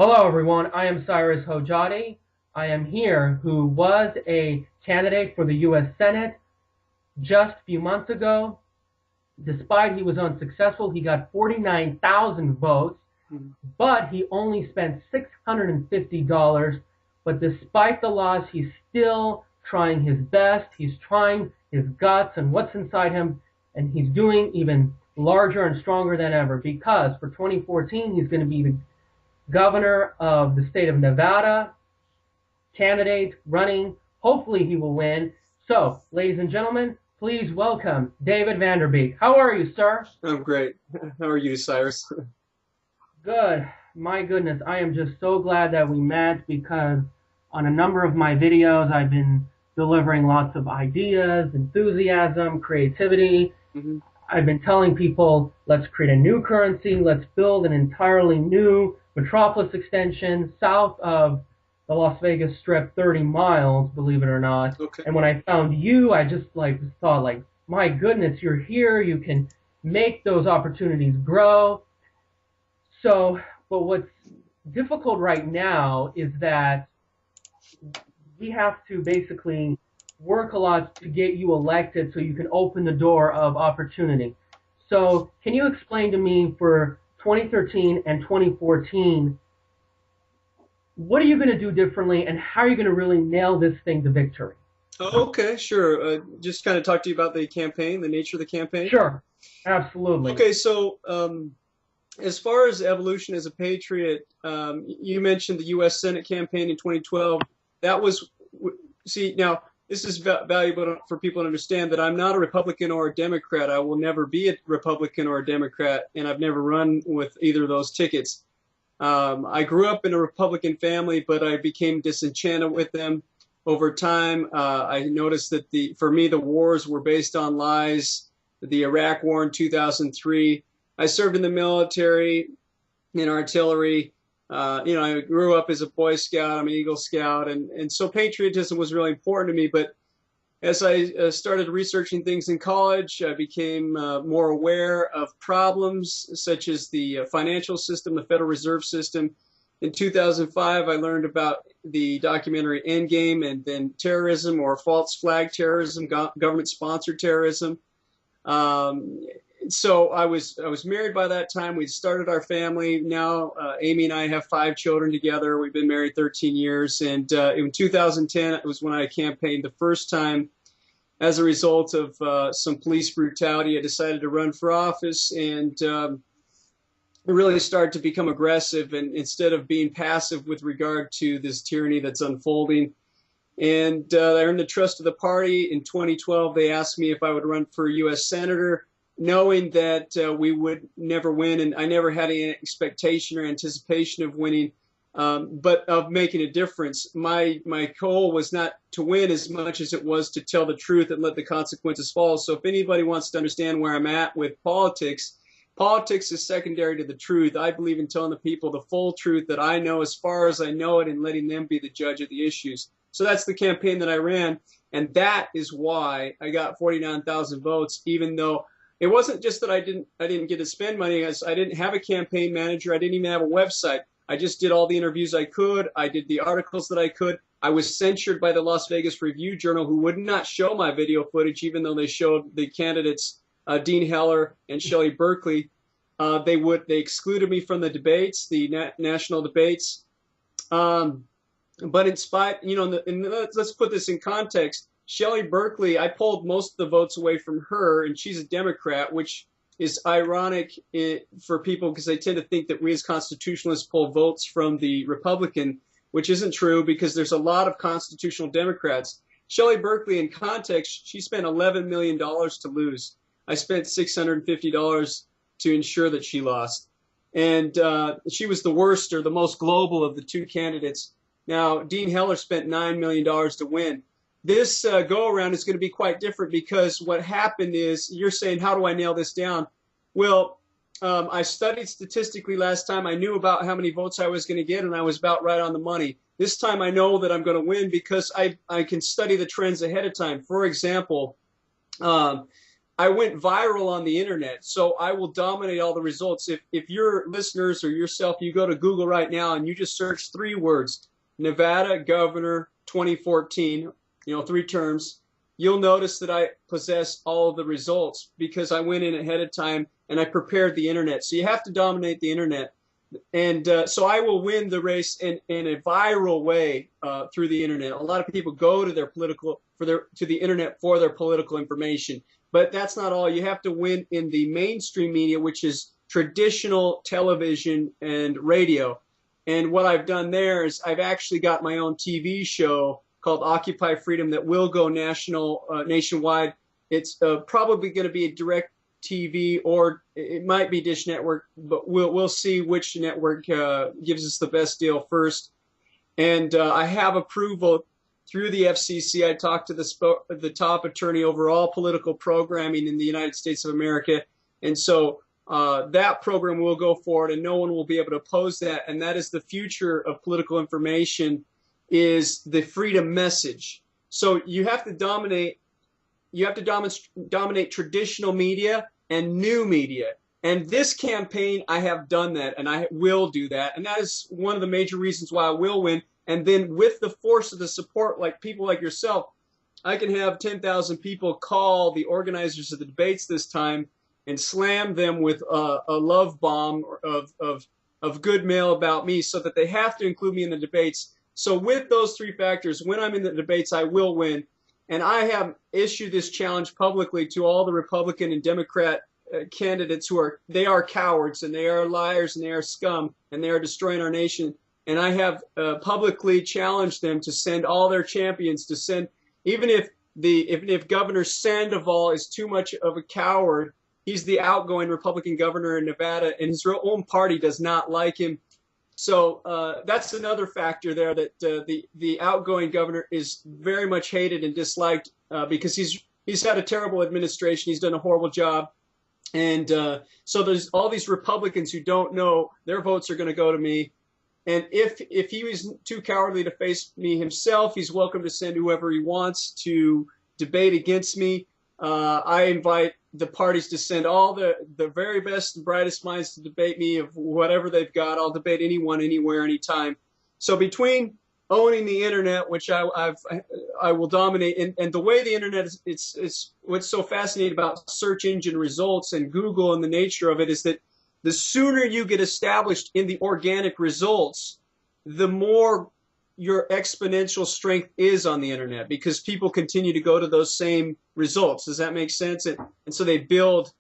Hello everyone, I am Cyrus Hojjaty. I am here who was a candidate for the U.S. Senate just a few months ago. Despite he was unsuccessful, he got 49,000 votes, but he only spent $650. But despite the loss, he's still trying his best. He's trying his guts and what's inside him, and he's doing even larger and stronger than ever, because for 2014, he's going to be the governor of the state of Nevada, candidate running. Hopefully he will win. So, ladies and gentlemen, please welcome David VanDerBeek. How are you, sir? I'm great. How are you, Cyrus? Good. My goodness, I am just so glad that we met, because on a number of my videos, I've been delivering lots of ideas, enthusiasm, creativity. I've been telling people, let's create a new currency, let's build an entirely new metropolis extension south of the Las Vegas Strip, 30 miles, believe it or not. Okay. And when I found you, I just thought, my goodness, you're here, you can make those opportunities grow. So, but what's difficult right now is that we have to basically work a lot to get you elected so you can open the door of opportunity. So can you explain to me, for 2013 and 2014, what are you going to do differently, and how are you going to really nail this thing to victory? Okay, sure. Just kind of talk to you about the campaign, the nature of the campaign. Sure, absolutely. Okay, so as far as evolution as a patriot, you mentioned the U.S. Senate campaign in 2012. That was, see, now, this is valuable for people to understand that I'm not a Republican or a Democrat. I will never be a Republican or a Democrat, and I've never run with either of those tickets. I grew up in a Republican family, but I became disenchanted with them over time. I noticed that for me, the wars were based on lies. The Iraq War in 2003. I served in the military, in artillery. I grew up as a Boy Scout. I'm an Eagle Scout, and so patriotism was really important to me. But as I started researching things in college, I became more aware of problems such as the financial system, the Federal Reserve System. In 2005, I learned about the documentary Endgame, and then terrorism, or false flag terrorism, government-sponsored terrorism. So I was married by that time. We'd started our family. Now Amy and I have 5 children together. We've been married 13 years. And in 2010, it was when I campaigned the first time. As a result of some police brutality, I decided to run for office, and really started to become aggressive, and instead of being passive with regard to this tyranny that's unfolding. And I earned the trust of the party. In 2012, they asked me if I would run for U.S. Senator, knowing that we would never win, and I never had any expectation or anticipation of winning, but of making a difference. My goal was not to win as much as it was to tell the truth and let the consequences fall. So if anybody wants to understand where I'm at with politics, politics is secondary to the truth. I believe in telling the people the full truth that I know as far as I know it, and letting them be the judge of the issues. So that's the campaign that I ran, and that is why I got 49,000 votes, even though it wasn't just that I didn't get to spend money. I didn't have a campaign manager. I didn't even have a website. I just did all the interviews I could. I did the articles that I could. I was censured by the Las Vegas Review-Journal, who would not show my video footage, even though they showed the candidates, Dean Heller and Shelley Berkeley. They excluded me from the debates, the national debates. But in spite, and let's put this in context. Shelley Berkeley, I pulled most of the votes away from her, and she's a Democrat, which is ironic for people, because they tend to think that we as constitutionalists pull votes from the Republican, which isn't true, because there's a lot of constitutional Democrats. Shelley Berkeley, in context, she spent $11 million to lose. I spent $650 to ensure that she lost. And she was the worst, or the most global, of the 2 candidates. Now, Dean Heller spent $9 million to win. This go-around is going to be quite different, because what happened is, you're saying, how do I nail this down? Well, I studied statistically last time. I knew about how many votes I was going to get, and I was about right on the money. This time I know that I'm going to win, because I can study the trends ahead of time. For example, I went viral on the internet, so I will dominate all the results. If your listeners or yourself, you go to Google right now and you just search 3 words, Nevada governor 2014, 3 terms, you'll notice that I possess all of the results because I went in ahead of time and I prepared the internet. So you have to dominate the internet. And so I will win the race in a viral way through the internet. A lot of people go to to the internet for their political information, but that's not all. You have to win in the mainstream media, which is traditional television and radio. And what I've done there is I've actually got my own TV show called Occupy Freedom that will go nationwide. It's probably going to be a direct TV, or it might be Dish Network, but we'll see which network gives us the best deal first. And I have approval through the FCC. I talked to the top attorney over all political programming in the United States of America, and so that program will go forward, and no one will be able to oppose that. And that is the future of political information, is the freedom message. So you have to dominate. You have to dominate traditional media and new media. And this campaign, I have done that, and I will do that. And that is one of the major reasons why I will win. And then with the force of the support, like people like yourself, I can have 10,000 people call the organizers of the debates this time and slam them with a love bomb of good mail about me, so that they have to include me in the debates. So with those 3 factors, when I'm in the debates, I will win. And I have issued this challenge publicly to all the Republican and Democrat candidates they are cowards, and they are liars, and they are scum, and they are destroying our nation. And I have publicly challenged them to send all their champions, to send, even if Governor Sandoval is too much of a coward, he's the outgoing Republican governor in Nevada, and his own party does not like him. So that's another factor there, that the outgoing governor is very much hated and disliked because he's had a terrible administration. He's done a horrible job. And so there's all these Republicans who don't know their votes are going to go to me. And if he was too cowardly to face me himself, he's welcome to send whoever he wants to debate against me. I invite the parties to send all the very best and brightest minds to debate me of whatever they've got. I'll debate anyone, anywhere, anytime. So between owning the internet, which I will dominate, and the way the internet is, it's what's so fascinating about search engine results and Google and the nature of it is that the sooner you get established in the organic results, the more your exponential strength is on the internet, because people continue to go to those same results. Does that make sense? And so they build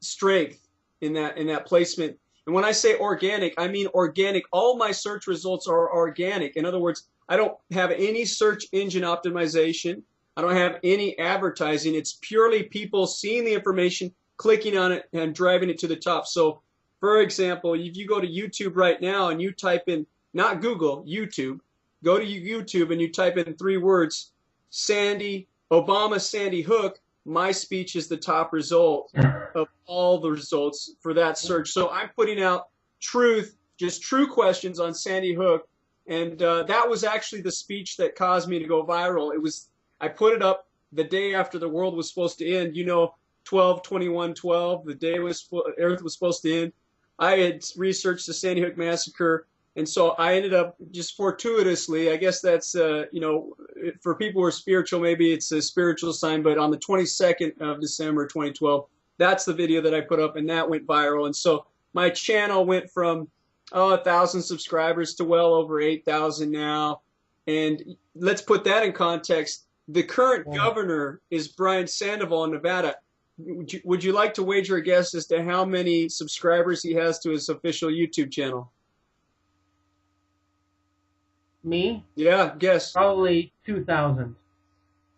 strength in that placement. And when I say organic, I mean organic. All my search results are organic. In other words, I don't have any search engine optimization. I don't have any advertising. It's purely people seeing the information, clicking on it, and driving it to the top. So, for example, if you go to YouTube right now and you type in, not Google, YouTube, go to YouTube and you type in 3 words, Obama Sandy Hook, my speech is the top result of all the results for that search. So I'm putting out just true questions on Sandy Hook. And that was actually the speech that caused me to go viral. I put it up the day after the world was supposed to end, 12/21/12, the day Earth was supposed to end. I had researched the Sandy Hook massacre, and so I ended up just fortuitously, I guess that's, for people who are spiritual, maybe it's a spiritual sign, but on the 22nd of December 2012, that's the video that I put up, and that went viral. And so my channel went from 1,000 subscribers to well over 8,000 now. And let's put that in context. The current governor is Brian Sandoval in Nevada. Would you like to wager a guess as to how many subscribers he has to his official YouTube channel? Me? Yeah, guess. Probably 2,000.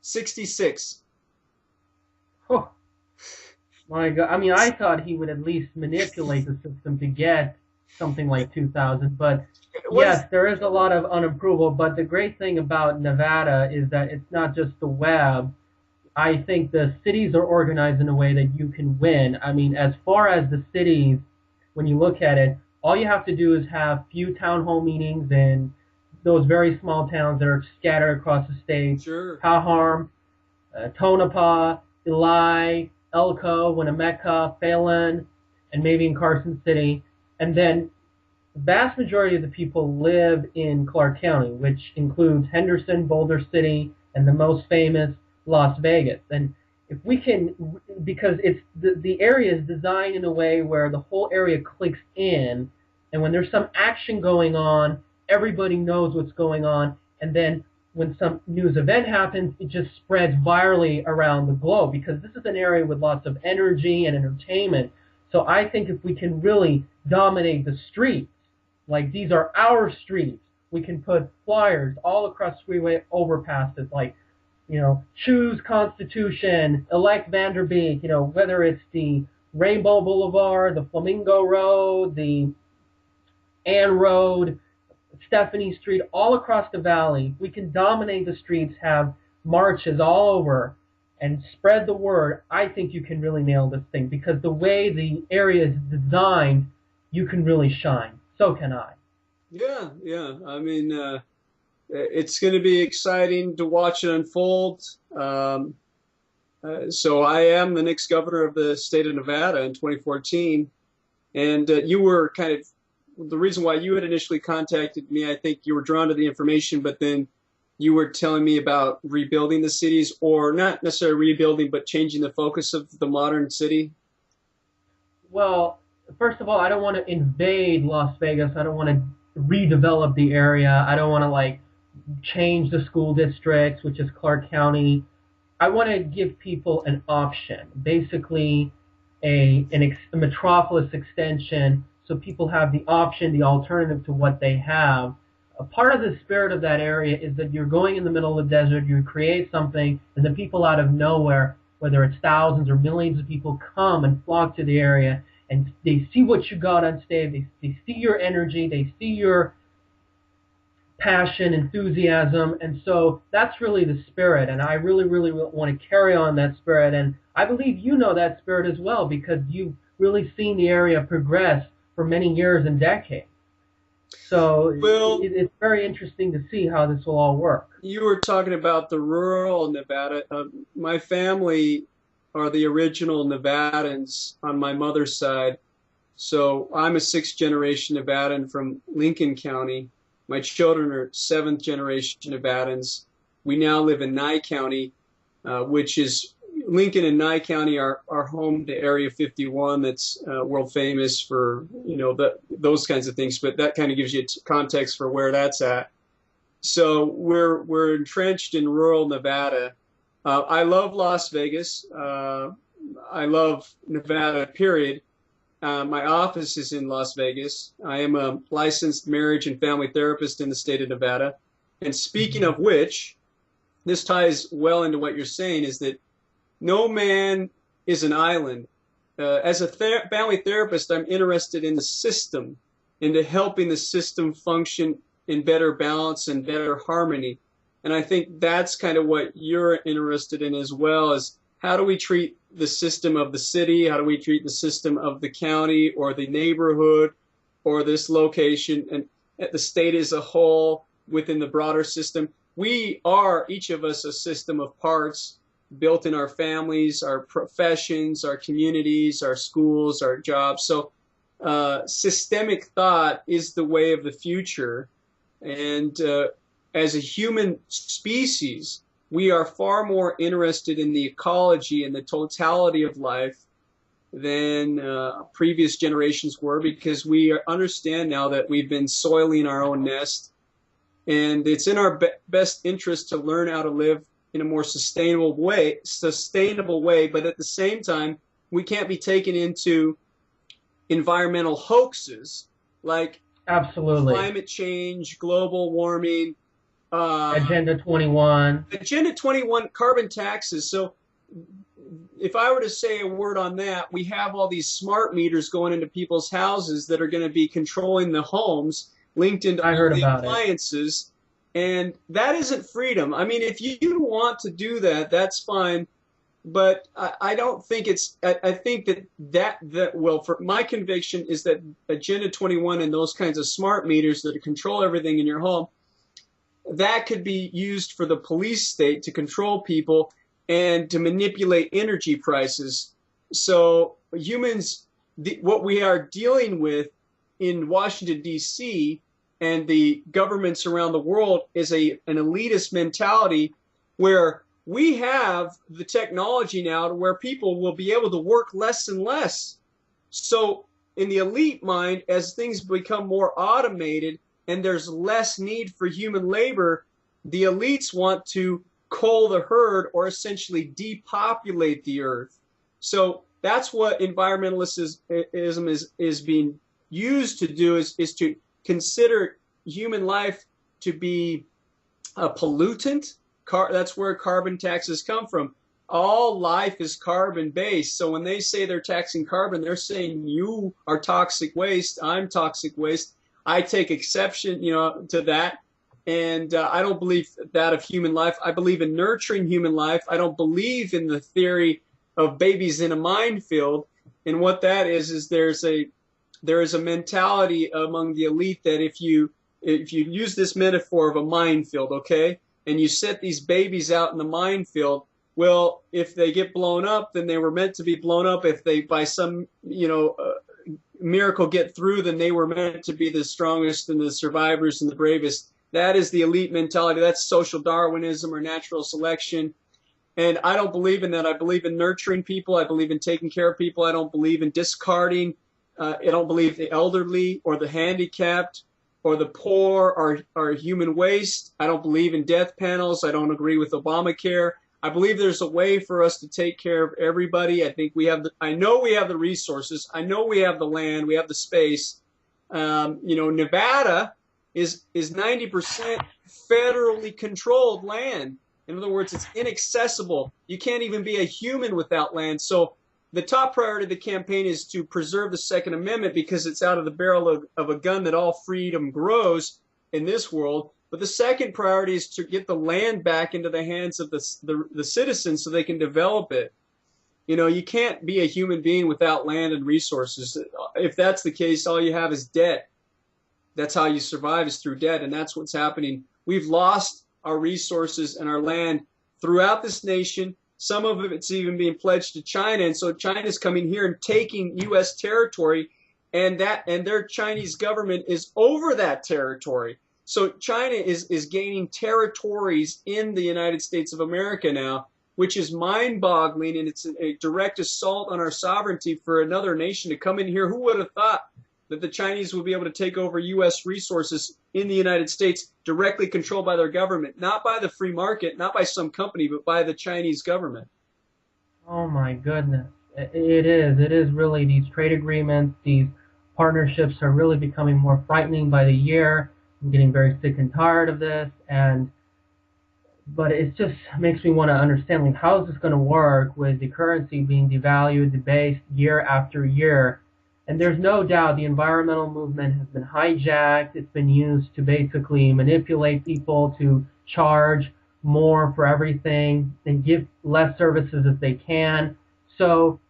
66. Oh, my God. I mean, I thought he would at least manipulate the system to get something like 2,000. But yes, there is a lot of unapproval. But the great thing about Nevada is that it's not just the web. I think the cities are organized in a way that you can win. I mean, as far as the cities, when you look at it, all you have to do is have few town hall meetings in those very small towns that are scattered across the state. Sure. Paharm, Tonopah, Ely, Elko, Winnemucca, Phelan, and maybe in Carson City. And then the vast majority of the people live in Clark County, which includes Henderson, Boulder City, and the most famous Las Vegas. And if we can, because it's the area is designed in a way where the whole area clicks in, and when there's some action going on, everybody knows what's going on, and then when some news event happens, it just spreads virally around the globe, because this is an area with lots of energy and entertainment. So I think if we can really dominate the streets, like these are our streets, we can put flyers all across freeway overpasses, like, choose Constitution, elect VanDerBeek, whether it's the Rainbow Boulevard, the Flamingo Road, the Ann Road, Stephanie Street, all across the valley. We can dominate the streets, have marches all over, and spread the word. I think you can really nail this thing, because the way the area is designed, you can really shine. So can I. Yeah, yeah. I mean, it's going to be exciting to watch it unfold. So I am the next governor of the state of Nevada in 2014, and you were kind of the reason why you had initially contacted me. I think you were drawn to the information, but then you were telling me about rebuilding the cities, or not necessarily rebuilding, but changing the focus of the modern city. Well, first of all, I don't want to invade Las Vegas. I don't want to redevelop the area. I don't want to change the school districts, which is Clark County. I want to give people an option, basically a metropolis extension, so people have the option, the alternative to what they have. A part of the spirit of that area is that you're going in the middle of the desert, you create something, and the people out of nowhere, whether it's thousands or millions of people, come and flock to the area, and they see what you got on stage, they see your energy, they see your passion, enthusiasm, and so that's really the spirit, and I really, really want to carry on that spirit, and I believe you know that spirit as well, because you've really seen the area progress for many years and decades. So it's very interesting to see how this will all work. You were talking about the rural Nevada. My family are the original Nevadans on my mother's side. So I'm a sixth-generation Nevadan from Lincoln County. My children are seventh-generation Nevadans. We now live in Nye County, which is Lincoln and Nye County are home to Area 51. That's world famous for those kinds of things. But that kind of gives you context for where that's at. So we're entrenched in rural Nevada. I love Las Vegas. I love Nevada, period. My office is in Las Vegas. I am a licensed marriage and family therapist in the state of Nevada. And speaking of which, this ties well into what you're saying, is that no man is an island. As a family therapist, I'm interested in the system, into helping the system function in better balance and better harmony. And I think that's kind of what you're interested in as well, is how do we treat the system of the city? How do we treat the system of the county or the neighborhood or this location and the state as a whole within the broader system? We are, each of us, a system of parts built in our families, our professions, our communities, our schools, our jobs. So systemic thought is the way of the future. And as a human species, we are far more interested in the ecology and the totality of life than previous generations were, because we understand now that we've been soiling our own nest, and it's in our best interest to learn how to live in a more sustainable way. But at the same time, we can't be taken into environmental hoaxes like absolutely climate change, global warming, Agenda 21, carbon taxes. So if I were to say a word on that, we have all these smart meters going into people's houses that are going to be controlling the homes, linked into all the appliances. And that isn't freedom. I mean, if you want to do that, that's fine. But I don't think it's, I think well, for my conviction is that Agenda 21 and those kinds of smart meters that control everything in your home, that could be used for the police state to control people and to manipulate energy prices. So humans, what we are dealing with in Washington, D.C., and the governments around the world is an elitist mentality where we have the technology now to where people will be able to work less and less. So in the elite mind, as things become more automated and there's less need for human labor, the elites want to cull the herd or essentially depopulate the earth. So that's what environmentalism is being used to do, is to consider human life to be a pollutant. That's where carbon taxes come from. All life is carbon based. So when they say they're taxing carbon, they're saying you are toxic waste, I'm toxic waste. I take exception, to that. And I don't believe that of human life. I believe in nurturing human life. I don't believe in the theory of babies in a minefield. And what that is there is a mentality among the elite that if you use this metaphor of a minefield, okay, and you set these babies out in the minefield, well, if they get blown up, then they were meant to be blown up. If they, by some, miracle get through, then they were meant to be the strongest and the survivors and the bravest. That is the elite mentality. That's social Darwinism or natural selection. And I don't believe in that. I believe in nurturing people. I believe in taking care of people. I don't believe in discarding. I don't believe the elderly or the handicapped or the poor are human waste. I don't believe in death panels. I don't agree with Obamacare. I believe there's a way for us to take care of everybody. I know we have the resources. I know we have the land. We have the space. Nevada is 90% federally controlled land. In other words, it's inaccessible. You can't even be a human without land. So the top priority of the campaign is to preserve the Second Amendment because it's out of the barrel of a gun that all freedom grows in this world. But the second priority is to get the land back into the hands of the citizens so they can develop it. You can't be a human being without land and resources. If that's the case, all you have is debt. That's how you survive, is through debt, and that's what's happening. We've lost our resources and our land throughout this nation. Some of it's even being pledged to China, and so China's coming here and taking U.S. territory, and their Chinese government is over that territory. So China is gaining territories in the United States of America now, which is mind-boggling, and it's a direct assault on our sovereignty for another nation to come in here. Who would have thought that the Chinese would be able to take over U.S. resources in the United States directly controlled by their government, not by the free market, not by some company, but by the Chinese government? Oh my goodness. It is really, these trade agreements, these partnerships are really becoming more frightening by the year. I'm getting very sick and tired of this, but it just makes me want to understand, like, how is this going to work with the currency being devalued, debased year after year? And there's no doubt the environmental movement has been hijacked. It's been used to basically manipulate people to charge more for everything and give less services if they can. So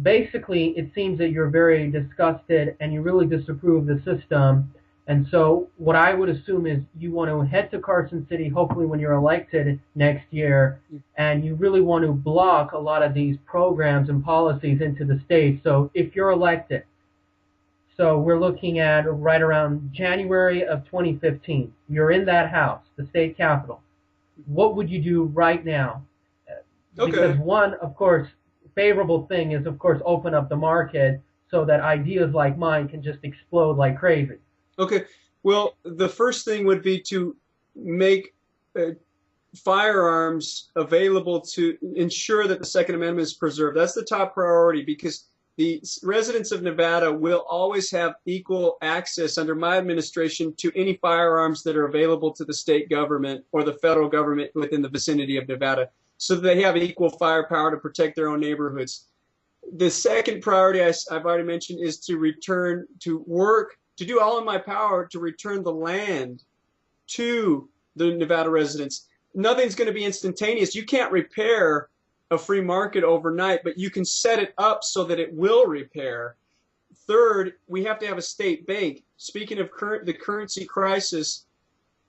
basically, it seems that you're very disgusted and you really disapprove of the system. And so what I would assume is you want to head to Carson City, hopefully when you're elected next year, and you really want to block a lot of these programs and policies into the state. So if you're elected, so we're looking at right around January of 2015, you're in that house, the state capitol. What would you do right now? Because one, of course, favorable thing is, of course, open up the market so that ideas like mine can just explode like crazy. Okay, well, the first thing would be to make firearms available to ensure that the Second Amendment is preserved. That's the top priority, because the residents of Nevada will always have equal access under my administration to any firearms that are available to the state government or the federal government within the vicinity of Nevada, so that they have equal firepower to protect their own neighborhoods. The second priority I've already mentioned is to return to work, to do all in my power to return the land to the Nevada residents. Nothing's going to be instantaneous. You can't repair a free market overnight, but you can set it up so that it will repair. Third, we have to have a state bank. Speaking of the currency crisis,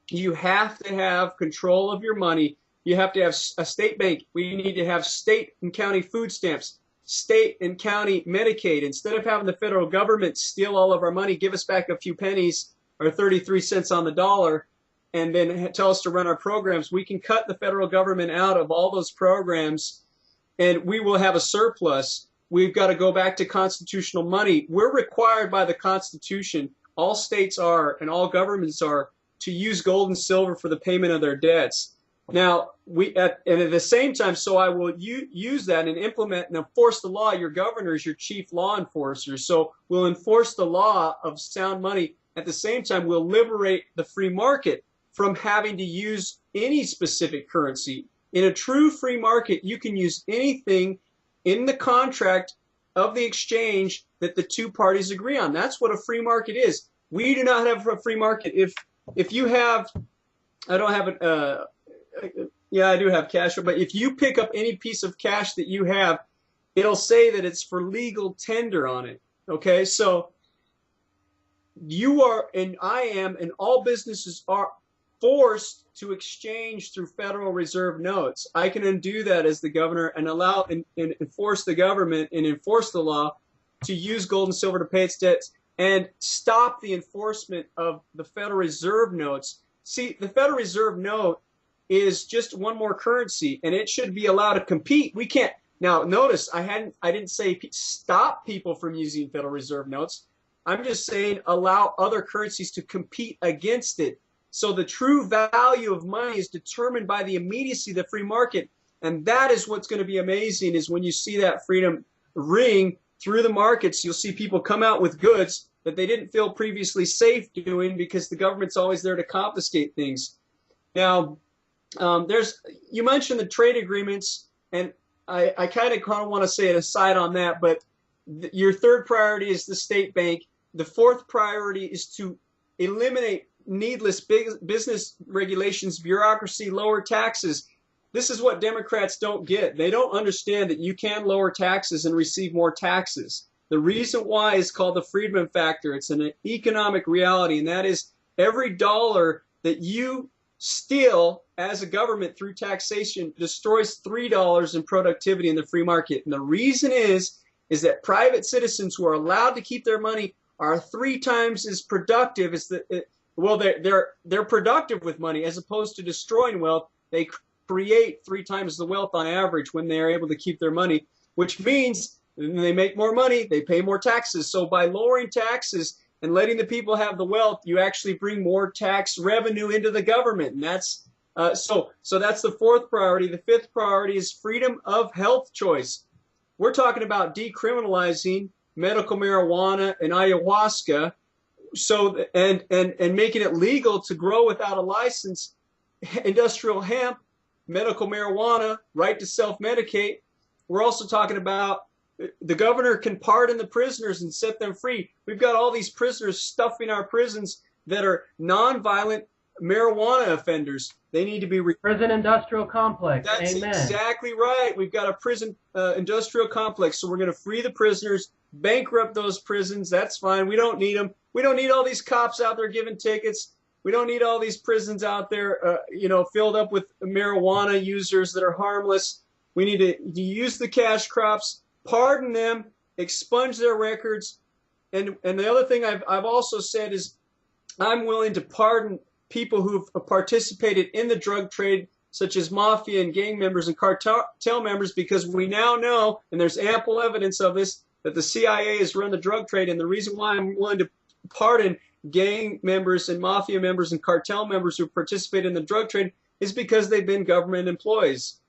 you have to have control of your money. You have to have a state bank. We need to have state and county food stamps. state and county Medicaid. Instead of having the federal government steal all of our money, give us back a few pennies or 33 cents on the dollar, and then tell us to run our programs, we can cut the federal government out of all those programs, and we will have a surplus. We've got to go back to constitutional money. We're required by the Constitution, all states are and all governments are, to use gold and silver for the payment of their debts. Now, at the same time, so I will use that and implement and enforce the law. Your governor is your chief law enforcer. So we'll enforce the law of sound money. At the same time, we'll liberate the free market from having to use any specific currency. In a true free market, you can use anything in the contract of the exchange that the two parties agree on. That's what a free market is. We do not have a free market. If you have, I don't have it, yeah, I do have cash, but if you pick up any piece of cash that you have, it'll say that it's for legal tender on it. Okay, so you are, and I am, and all businesses are forced to exchange through Federal Reserve notes. I can undo that as the governor and allow and enforce the government and enforce the law to use gold and silver to pay its debts and stop the enforcement of the Federal Reserve notes. See, the Federal Reserve note is just one more currency, and it should be allowed to compete. We can't. Now, notice I didn't say stop people from using Federal Reserve notes. I'm just saying allow other currencies to compete against it. So the true value of money is determined by the immediacy of the free market, and that is what's going to be amazing. Is when you see that freedom ring through the markets, you'll see people come out with goods that they didn't feel previously safe doing because the government's always there to confiscate things. Now, you mentioned the trade agreements, and I kind of want to say an aside on that, but your third priority is the state bank. The fourth priority is to eliminate needless business regulations, bureaucracy, lower taxes. This is what Democrats don't get. They don't understand that you can lower taxes and receive more taxes. The reason why is called the Friedman factor. It's an economic reality, and that is every dollar that you steal as a government through taxation destroys $3 in productivity in the free market. And the reason is that private citizens who are allowed to keep their money are 3 times as productive as they're productive with money as opposed to destroying wealth. They create 3 times the wealth on average when they are able to keep their money, which means they make more money, they pay more taxes. So by lowering taxes and letting the people have the wealth, you actually bring more tax revenue into the government. And that's so that's the fourth priority. The fifth priority is freedom of health choice. We're talking about decriminalizing medical marijuana and ayahuasca, so and making it legal to grow without a license industrial hemp, medical marijuana, right to self-medicate. We're also talking about the governor can pardon the prisoners and set them free. We've got all these prisoners stuffing our prisons that are nonviolent marijuana offenders. They need to be prison industrial complex. That's Amen. Exactly right. We've got a prison industrial complex, so we're going to free the prisoners, bankrupt those prisons. That's fine. We don't need them. We don't need all these cops out there giving tickets. We don't need all these prisons out there, filled up with marijuana users that are harmless. We need to use the cash crops, pardon them, expunge their records, and the other thing I've also said is I'm willing to pardon people who've participated in the drug trade, such as mafia and gang members and cartel members, because we now know, and there's ample evidence of this, that the CIA has run the drug trade. And the reason why I'm willing to pardon gang members and mafia members and cartel members who participate in the drug trade is because they've been government employees.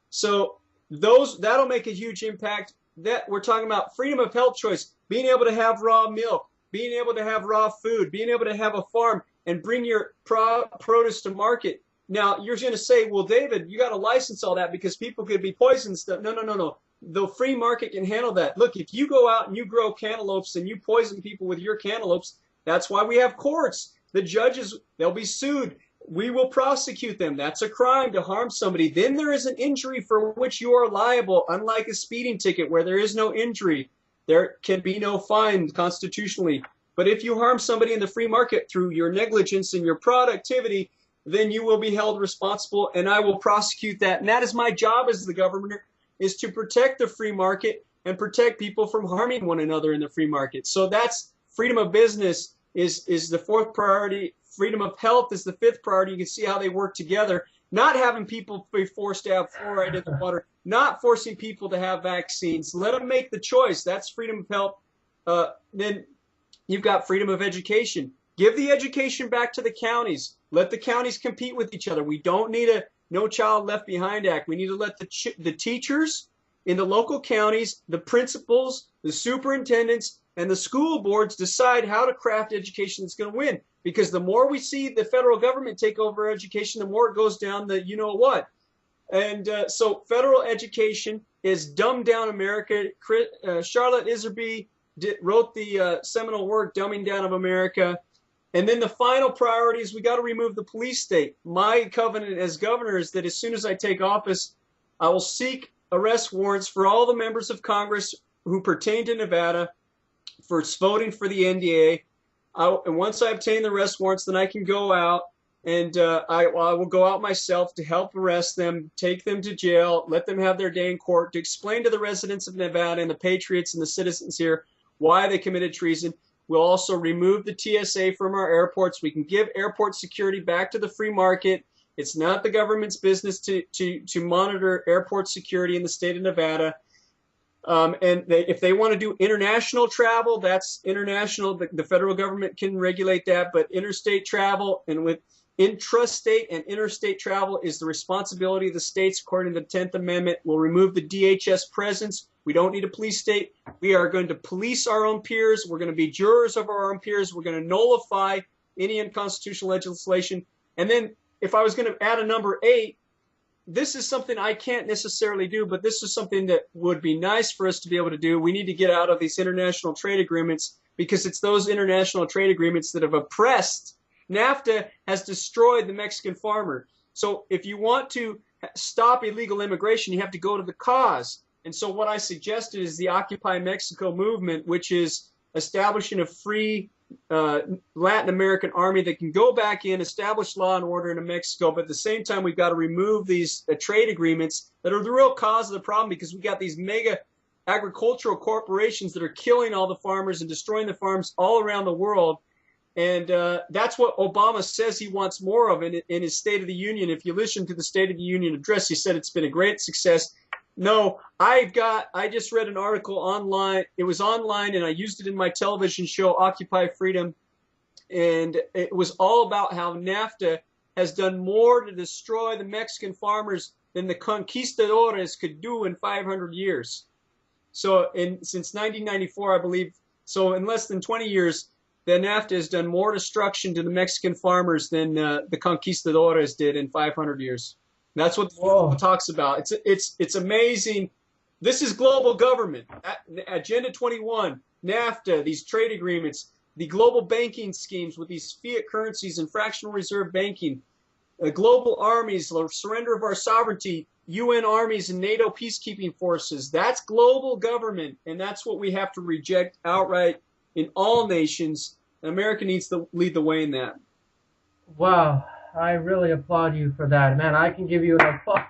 So that'll make a huge impact. That we're talking about freedom of health choice, being able to have raw milk, being able to have raw food, being able to have a farm and bring your produce to market. Now, you're going to say, well, David, you got to license all that because people could be poisoned stuff. No. The free market can handle that. Look, if you go out and you grow cantaloupes and you poison people with your cantaloupes, that's why we have courts. The judges, they'll be sued. We will prosecute them. That's a crime to harm somebody. Then there is an injury for which you are liable, unlike a speeding ticket where there is no injury. There can be no fine constitutionally. But if you harm somebody in the free market through your negligence and your productivity, then you will be held responsible, and I will prosecute that. And that is my job as the governor, is to protect the free market and protect people from harming one another in the free market. So that's freedom of business is the fourth priority. Freedom of health is the fifth priority. You can see how they work together. Not having people be forced to have fluoride in the water, not forcing people to have vaccines. Let them make the choice. That's freedom of health. Then you've got freedom of education. Give the education back to the counties. Let the counties compete with each other. We don't need a No Child Left Behind Act. We need to let the teachers in the local counties, the principals, the superintendents, and the school boards decide how to craft education that's going to win. Because the more we see the federal government take over education, the more it goes down the you know what. And so federal education is dumbed down America. Charlotte Iserby wrote the seminal work, Dumbing Down of America. And then the final priority is we got to remove the police state. My covenant as governor is that as soon as I take office, I will seek arrest warrants for all the members of Congress who pertain to Nevada for voting for the NDA. And once I obtain the arrest warrants, then I can go out and I will go out myself to help arrest them, take them to jail, let them have their day in court, to explain to the residents of Nevada and the patriots and the citizens here why they committed treason. We'll also remove the TSA from our airports. We can give airport security back to the free market. It's not the government's business to monitor airport security in the state of Nevada. If they want to do international travel, that's international. The federal government can regulate that. But interstate travel and with intrastate and interstate travel is the responsibility of the states according to the 10th Amendment. We'll remove the DHS presence. We don't need a police state. We are going to police our own peers. We're going to be jurors of our own peers. We're going to nullify any unconstitutional legislation. And then if I was going to add a number 8, this is something I can't necessarily do, but this is something that would be nice for us to be able to do. We need to get out of these international trade agreements because it's those international trade agreements that have oppressed. NAFTA has destroyed the Mexican farmer. So if you want to stop illegal immigration, you have to go to the cause. And so what I suggested is the Occupy Mexico movement, which is establishing a free Latin American army that can go back in, establish law and order in Mexico, but at the same time we've got to remove these trade agreements that are the real cause of the problem because we've got these mega agricultural corporations that are killing all the farmers and destroying the farms all around the world. And that's what Obama says he wants more of in his State of the Union. If you listen to the State of the Union address, he said it's been a great success. No, I just read an article online. It was online, and I used it in my television show, Occupy Freedom. And it was all about how NAFTA has done more to destroy the Mexican farmers than the conquistadores could do in 500 years. So since 1994, I believe, so in less than 20 years, the NAFTA has done more destruction to the Mexican farmers than the conquistadores did in 500 years. That's what the law talks about. It's amazing. This is global government. Agenda 21, NAFTA, these trade agreements, the global banking schemes with these fiat currencies and fractional reserve banking, global armies, the surrender of our sovereignty, UN armies and NATO peacekeeping forces. That's global government, and that's what we have to reject outright in all nations. America needs to lead the way in that. Wow. I really applaud you for that, man. I can give you an applause.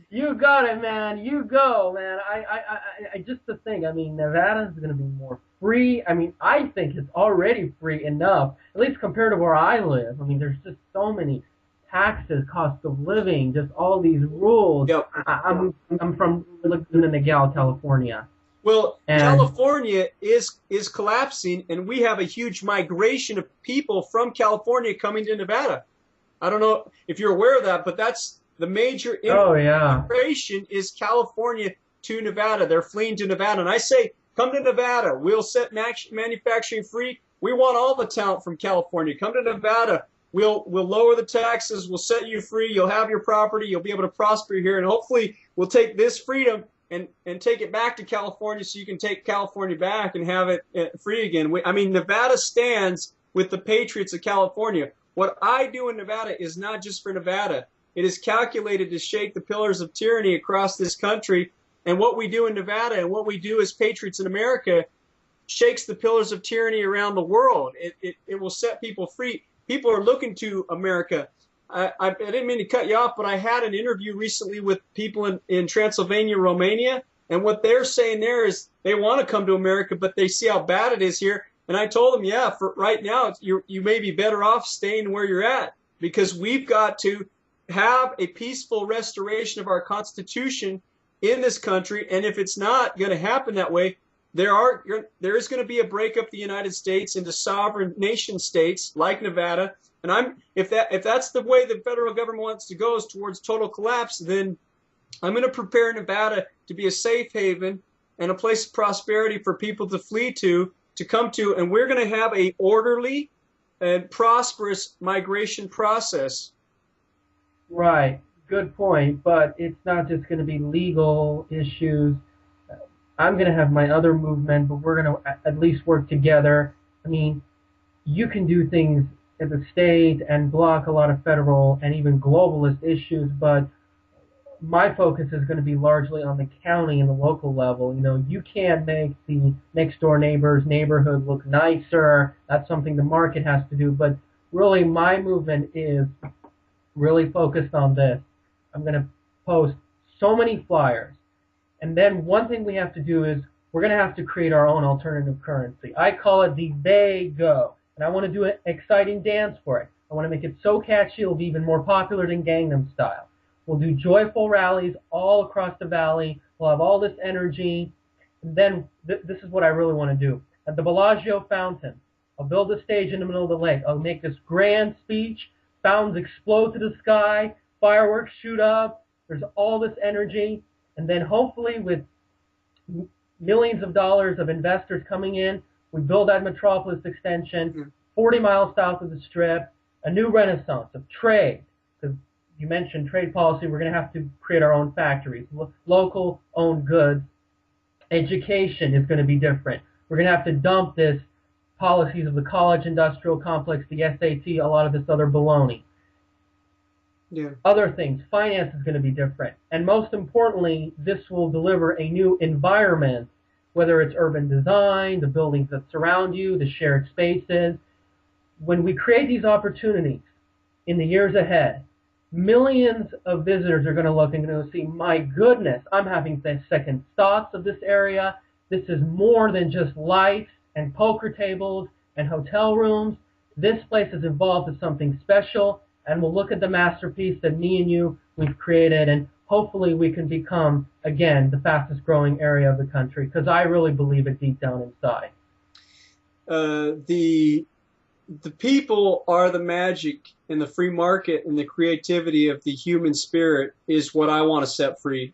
You got it, man. You go, man. I just to think. I mean, Nevada is going to be more free. I mean, I think it's already free enough, at least compared to where I live. I mean, there's just so many taxes, cost of living, just all these rules. Yep. I'm from Laguna Niguel, California. Well, California is collapsing, and we have a huge migration of people from California coming to Nevada. I don't know if you're aware of that, but that's the major immigration is California to Nevada. They're fleeing to Nevada. And I say, come to Nevada. We'll set manufacturing free. We want all the talent from California. Come to Nevada. We'll lower the taxes. We'll set you free. You'll have your property. You'll be able to prosper here. And hopefully we'll take this freedom and take it back to California so you can take California back and have it free again. I mean, Nevada stands with the patriots of California. What I do in Nevada is not just for Nevada. It is calculated to shake the pillars of tyranny across this country. And what we do in Nevada and what we do as patriots in America shakes the pillars of tyranny around the world. It will set people free. People are looking to America. I didn't mean to cut you off, but I had an interview recently with people in Transylvania, Romania, And what they're saying there is they want to come to America, but they see how bad it is here. And I told them, yeah, for right now, you may be better off staying where you're at, because we've got to have a peaceful restoration of our Constitution in this country. And if it's not going to happen that way, there is going to be a breakup of the United States into sovereign nation states like Nevada. And if that's the way the federal government wants to go, is towards total collapse, then I'm going to prepare Nevada to be a safe haven and a place of prosperity for people to flee to come to, and we're going to have a orderly and prosperous migration process. Right. Good point. But it's not just going to be legal issues. I'm going to have my other movement, but we're going to at least work together. I mean, you can do things at the state and block a lot of federal and even globalist issues, but my focus is going to be largely on the county and the local level. You know, you can't make the next door neighbor's neighborhood look nicer. That's something the market has to do. But really, my movement is really focused on this. I'm going to post so many flyers. And then one thing we have to do is we're going to have to create our own alternative currency. I call it the They Go. And I want to do an exciting dance for it. I want to make it so catchy it'll be even more popular than Gangnam Style. We'll do joyful rallies all across the valley. We'll have all this energy. And then this is what I really want to do. At the Bellagio fountain, I'll build a stage in the middle of the lake. I'll make this grand speech. Fountains explode to the sky. Fireworks shoot up. There's all this energy. And then hopefully with millions of dollars of investors coming in, we build that Metropolis extension 40 miles south of the Strip, a new renaissance of trade. Because you mentioned trade policy, we're going to have to create our own factories, local owned goods. Education is going to be different. We're going to have to dump this policies of the college industrial complex, the SAT, a lot of this other baloney. Yeah. Other things, finance is going to be different. And most importantly, this will deliver a new environment, whether it's urban design, the buildings that surround you, the shared spaces. When we create these opportunities in the years ahead, millions of visitors are going to look and going to see, my goodness, I'm having second thoughts of this area. This is more than just lights and poker tables and hotel rooms. This place has evolved to something special, and we'll look at the masterpiece that me and you, we've created, and hopefully we can become, again, the fastest growing area of the country, because I really believe it deep down inside. The people are the magic, and the free market and the creativity of the human spirit is what I want to set free.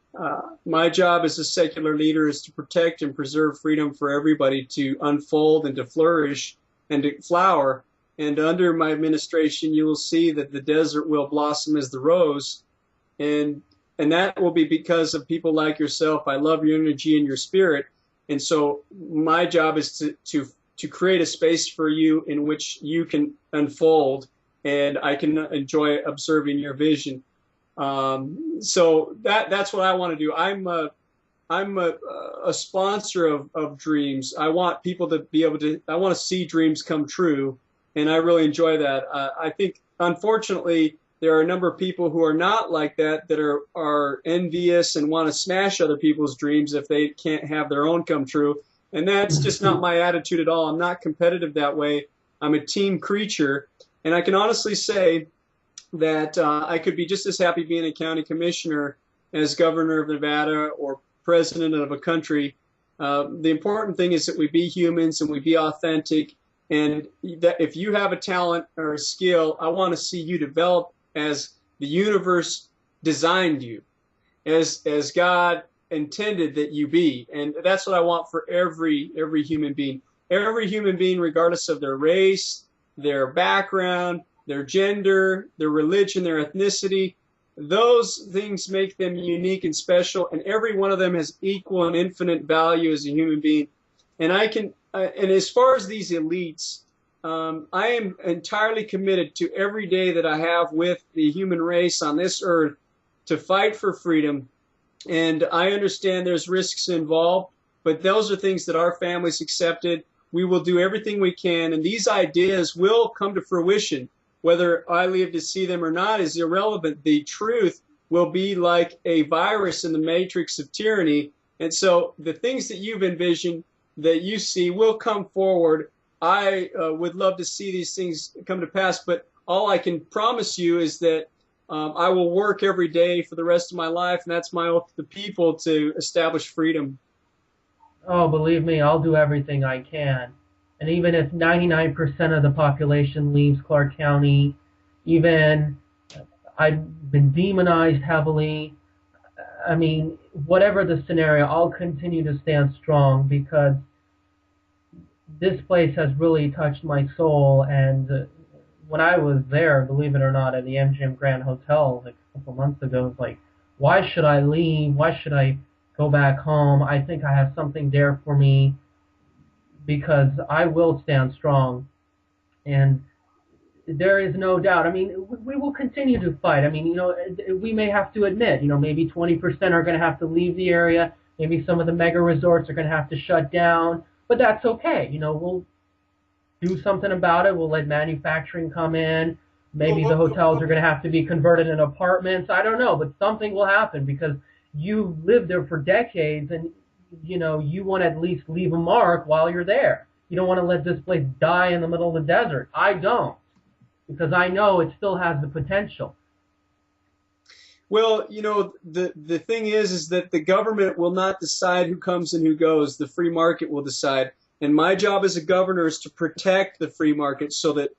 My job as a secular leader is to protect and preserve freedom for everybody to unfold and to flourish and to flower. And under my administration, you will see that the desert will blossom as the rose. And that will be because of people like yourself. I love your energy and your spirit. And so my job is to create a space for you in which you can unfold, and I can enjoy observing your vision. So that's what I want to do. I'm a sponsor of dreams. I want people to be able to, I want to see dreams come true, and I really enjoy that. I think, unfortunately, there are a number of people who are not like that, that are envious and want to smash other people's dreams if they can't have their own come true. And that's just not my attitude at all. I'm not competitive that way. I'm a team creature. And I can honestly say that I could be just as happy being a county commissioner as governor of Nevada or president of a country. The important thing is that we be humans and we be authentic. And that if you have a talent or a skill, I want to see you develop as the universe designed you, as God intended that you be. And that's what I want for every human being. Every human being, regardless of their race, their background, their gender, their religion, their ethnicity, those things make them unique and special, and every one of them has equal and infinite value as a human being. And and as far as these elites, I am entirely committed to every day that I have with the human race on this earth to fight for freedom. And I understand there's risks involved, but those are things that our family's accepted. We will do everything we can, and these ideas will come to fruition. Whether I live to see them or not is irrelevant. The truth will be like a virus in the matrix of tyranny, And so the things that you've envisioned, that you see, will come forward. I would love to see these things come to pass, but all I can promise you is that I will work every day for the rest of my life, and that's my oath to the people, to establish freedom. Oh, believe me, I'll do everything I can. And even if 99% of the population leaves Clark County, even I've been demonized heavily, I mean, whatever the scenario, I'll continue to stand strong because this place has really touched my soul. And when I was there, believe it or not, at the MGM Grand Hotel like a couple months ago, it's like, why should I leave? Why should I go back home? I think I have something there for me because I will stand strong. And there is no doubt. I mean, we will continue to fight. I mean, we may have to admit, maybe 20% are going to have to leave the area. Maybe some of the mega resorts are going to have to shut down. But that's okay. We'll do something about it. We'll let manufacturing come in. Maybe the hotels are going to have to be converted into apartments. I don't know, but something will happen because you lived there for decades, and you want to at least leave a mark while you're there. You don't want to let this place die in the middle of the desert. I don't, because I know it still has the potential. Well, the thing is that the government will not decide who comes and who goes. The free market will decide. And my job as a governor is to protect the free market so that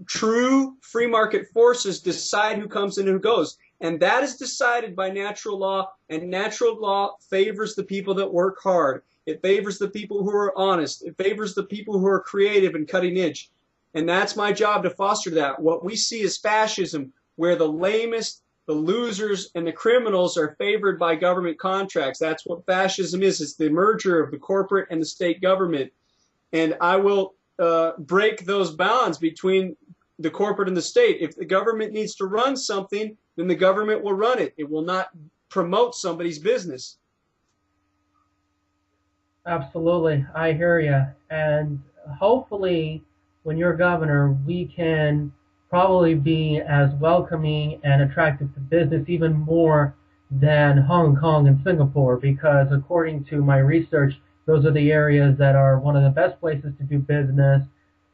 true free market forces decide who comes and who goes. And that is decided by natural law, and natural law favors the people that work hard. It favors the people who are honest. It favors the people who are creative and cutting edge. And that's my job, to foster that. What we see is fascism, where the lamest, the losers, and the criminals are favored by government contracts. That's what fascism is. It's the merger of the corporate and the state government. And I will break those bounds between the corporate and the state. If the government needs to run something, then the government will run it. It will not promote somebody's business. Absolutely. I hear you. And hopefully, when you're governor, we can probably be as welcoming and attractive to business even more than Hong Kong and Singapore, because according to my research, those are the areas that are one of the best places to do business.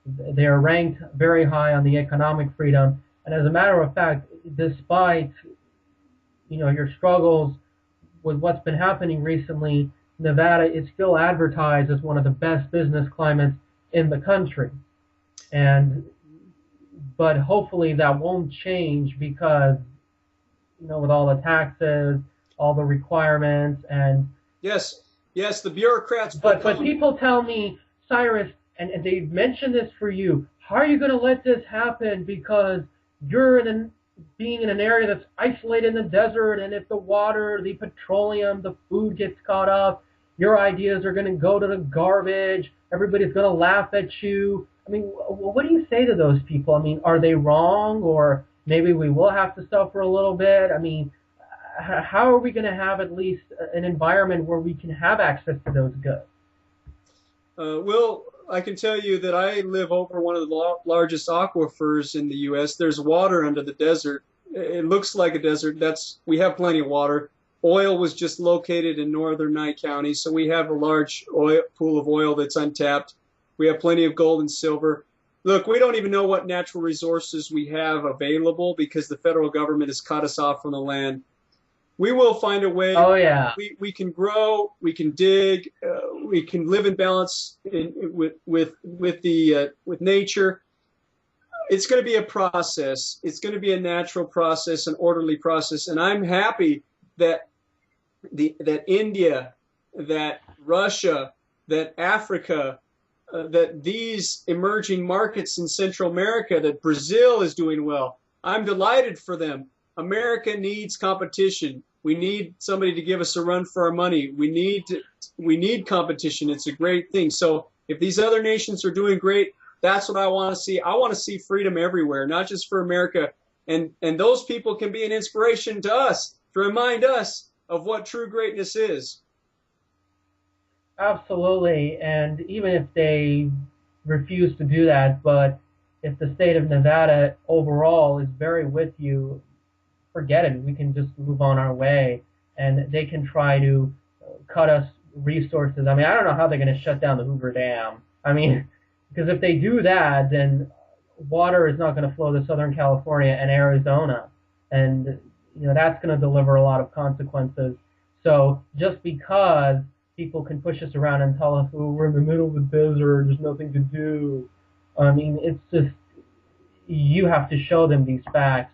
They are ranked very high on the economic freedom. And as a matter of fact, despite your struggles with what's been happening recently, Nevada is still advertised as one of the best business climates in the country. But hopefully that won't change because, with all the taxes, all the requirements, and yes, the bureaucrats. But people tell me, Cyrus, and they've mentioned this for you. How are you going to let this happen? Because you're being in an area that's isolated in the desert, and if the water, the petroleum, the food gets caught up, your ideas are going to go to the garbage. Everybody's going to laugh at you. I mean, what do you say to those people? I mean, are they wrong, or maybe we will have to suffer a little bit? I mean, how are we going to have at least an environment where we can have access to those goods? Well, I can tell you that I live over one of the largest aquifers in the U.S. There's water under the desert. It looks like a desert. We have plenty of water. Oil was just located in northern Nye County, so we have a large pool of oil that's untapped. We have plenty of gold and silver. Look, we don't even know what natural resources we have available because the federal government has cut us off from the land. We will find a way. Oh, yeah. We can grow, we can dig, we can live in balance with nature. It's going to be a process. It's going to be a natural process, an orderly process. And I'm happy that India, that Russia, that Africa, that these emerging markets in Central America, that Brazil is doing well. I'm delighted for them. America needs competition. We need somebody to give us a run for our money. We need competition. It's a great thing. So if these other nations are doing great, that's what I want to see. I want to see freedom everywhere, not just for America. And those people can be an inspiration to us, to remind us of what true greatness is. Absolutely. And even if they refuse to do that, but if the state of Nevada overall is very with you, forget it. We can just move on our way, and they can try to cut us resources. I mean, I don't know how they're going to shut down the Hoover Dam. I mean, because if they do that, then water is not going to flow to Southern California and Arizona, and that's going to deliver a lot of consequences. So just because people can push us around and tell us, oh, we're in the middle of the desert, there's nothing to do. I mean, it's just, you have to show them these facts.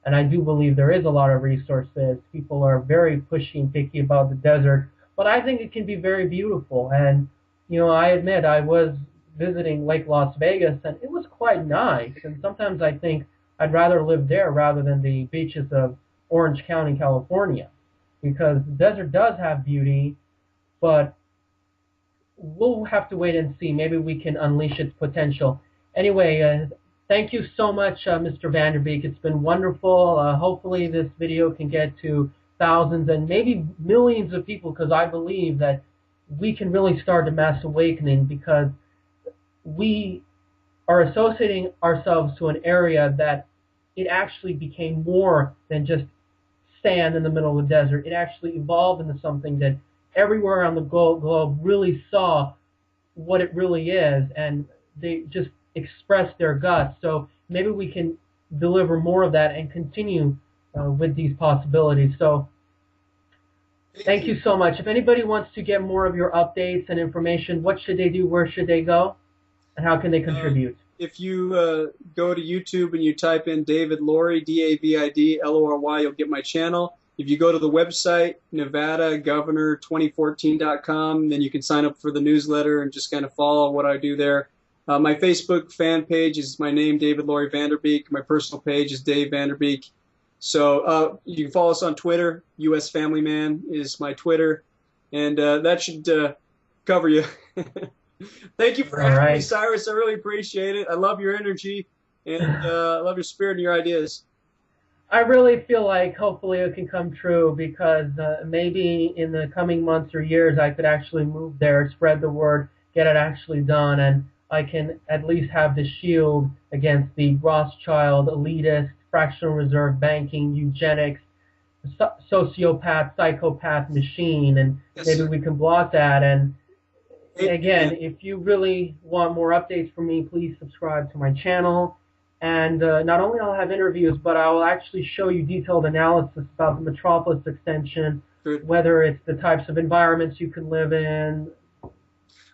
And I do believe there is a lot of resources. People are very pushy and picky about the desert, but I think it can be very beautiful. And, I admit I was visiting Lake Las Vegas, and it was quite nice. And sometimes I think I'd rather live there rather than the beaches of Orange County, California, because the desert does have beauty, but we'll have to wait and see. Maybe we can unleash its potential. Anyway, thank you so much, Mr. VanDerBeek. It's been wonderful. Hopefully this video can get to thousands and maybe millions of people, because I believe that we can really start a mass awakening, because we are associating ourselves to an area that it actually became more than just sand in the middle of the desert. It actually evolved into something that everywhere around the globe really saw what it really is, and they just expressed their guts. So maybe we can deliver more of that and continue with these possibilities. So thank you so much. If anybody wants to get more of your updates and information, what should they do? Where should they go? And how can they contribute? If you go to YouTube and you type in David Lory, DavidLory, you'll get my channel. If you go to the website, NevadaGovernor2014.com, then you can sign up for the newsletter and just kind of follow what I do there. My Facebook fan page is my name, David Lory VanDerBeek. My personal page is Dave VanDerBeek. So you can follow us on Twitter. US Family Man is my Twitter. And that should cover you. Thank you for having me, Cyrus. I really appreciate it. I love your energy, and I love your spirit and your ideas. I really feel like hopefully it can come true, because maybe in the coming months or years I could actually move there, spread the word, get it actually done, and I can at least have the shield against the Rothschild, elitist, fractional reserve banking, eugenics, sociopath, psychopath machine, and maybe we can block that. And again, if you really want more updates from me, please subscribe to my channel. And not only I'll have interviews, but I will actually show you detailed analysis about the Metropolis extension, whether it's the types of environments you can live in,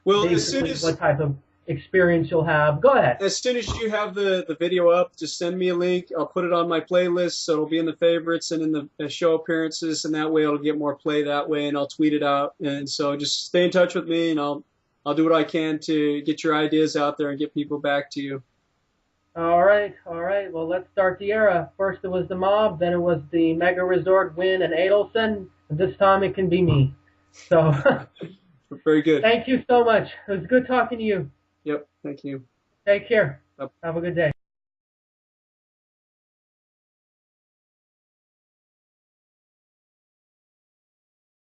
well, as soon as what type of experience you'll have. Go ahead. As soon as you have the video up, just send me a link. I'll put it on my playlist, so it'll be in the favorites and in the show appearances, and that way it'll get more play that way, and I'll tweet it out. And so just stay in touch with me, and I'll do what I can to get your ideas out there and get people back to you. All right. Well, let's start the era. First it was the mob, then it was the Mega Resort, Wynn, and Adelson, and this time it can be me. So, very good. Thank you so much. It was good talking to you. Yep, thank you. Take care. Yep. Have a good day.